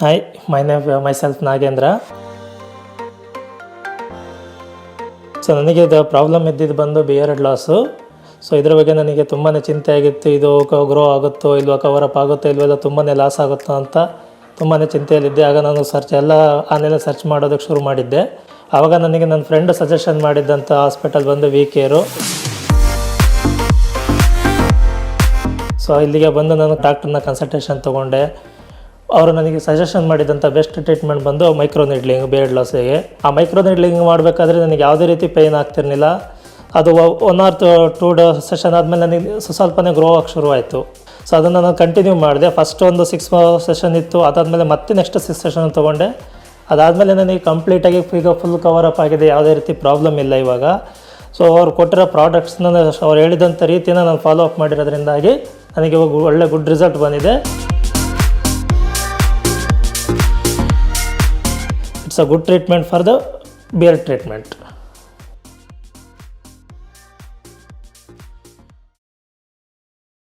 Hi, myself Nagendra. So ನನಗೆ ಇದು problem ಇದ್ದಿದ್ದು ಬಂದು ಬಿಯರ್ಡ್ ಲಾಸು. ಸೊ ಇದರ ಬಗ್ಗೆ ನನಗೆ ತುಂಬಾ ಚಿಂತೆ ಆಗಿತ್ತು. ಇದು ಗ್ರೋ ಆಗುತ್ತೋ ಇಲ್ವೋ, ಕವರಪ್ ಆಗುತ್ತೋ ಇಲ್ವೋ, ಇಲ್ಲ ತುಂಬಾ ಲಾಸ್ ಆಗುತ್ತೋ ಅಂತ ತುಂಬಾ ಚಿಂತೆಯಲ್ಲಿದ್ದೆ. ಆಗ ನಾನು ಆನ್ಲೈನಲ್ಲಿ ಸರ್ಚ್ ಮಾಡೋದಕ್ಕೆ ಶುರು ಮಾಡಿದ್ದೆ. ಆವಾಗ ನನಗೆ ನನ್ನ ಫ್ರೆಂಡ್ ಸಜೆಷನ್ ಮಾಡಿದ್ದಂಥ ಹಾಸ್ಪಿಟಲ್ ಬಂದು VCare. ಸೊ ಇಲ್ಲಿಗೆ ಬಂದು ನಾನು ಡಾಕ್ಟರ್ನ ಕನ್ಸಲ್ಟೇಷನ್ ತೊಗೊಂಡೆ. ಅವರು ನನಗೆ ಸಜೆಷನ್ ಮಾಡಿದಂಥ ಬೆಸ್ಟ್ ಟ್ರೀಟ್ಮೆಂಟ್ ಬಂದು ಮೈಕ್ರೋನೀಡ್ಲಿಂಗ್ ಬಿಯರ್ಡ್ ಲಾಸಿಗೆ. ಆ ಮೈಕ್ರೋನೀಡ್ಲಿಂಗ್ ಮಾಡಬೇಕಾದ್ರೆ ನನಗೆ ಯಾವುದೇ ರೀತಿ ಪೇಯ್ನ್ ಆಗ್ತಿರಲಿಲ್ಲ. ಅದು 1 or 2 ಸೆಷನ್ ಆದಮೇಲೆ ನನಗೆ ಸ್ವಲ್ಪನೇ ಗ್ರೋ ಆಗಿ ಶುರುವಾಯಿತು. ಸೊ ಅದನ್ನು ನಾನು ಕಂಟಿನ್ಯೂ ಮಾಡಿದೆ. ಫಸ್ಟ್ ಒಂದು 6 ಸೆಷನ್ ಇತ್ತು. ಅದಾದಮೇಲೆ ಮತ್ತೆ ನೆಕ್ಸ್ಟ್ 6 ಸೆಷನ್ ತೊಗೊಂಡೆ. ಅದಾದಮೇಲೆ ನನಗೆ ಕಂಪ್ಲೀಟಾಗಿ ಈಗ ಫುಲ್ ಕವರಪ್ ಆಗಿದೆ. ಯಾವುದೇ ರೀತಿ ಪ್ರಾಬ್ಲಮ್ ಇಲ್ಲ ಇವಾಗ. ಸೊ ಅವ್ರು ಕೊಟ್ಟಿರೋ ಪ್ರಾಡಕ್ಟ್ಸ್ನ ಅವ್ರು ಹೇಳಿದಂಥ ರೀತಿಯನ್ನು ನಾನು ಫಾಲೋ ಅಪ್ ಮಾಡಿರೋದ್ರಿಂದಾಗಿ ನನಗೆ ಇವಾಗ ಒಳ್ಳೆ ಗುಡ್ ರಿಸಲ್ಟ್ ಬಂದಿದೆ. It's a good treatment for the beard treatment.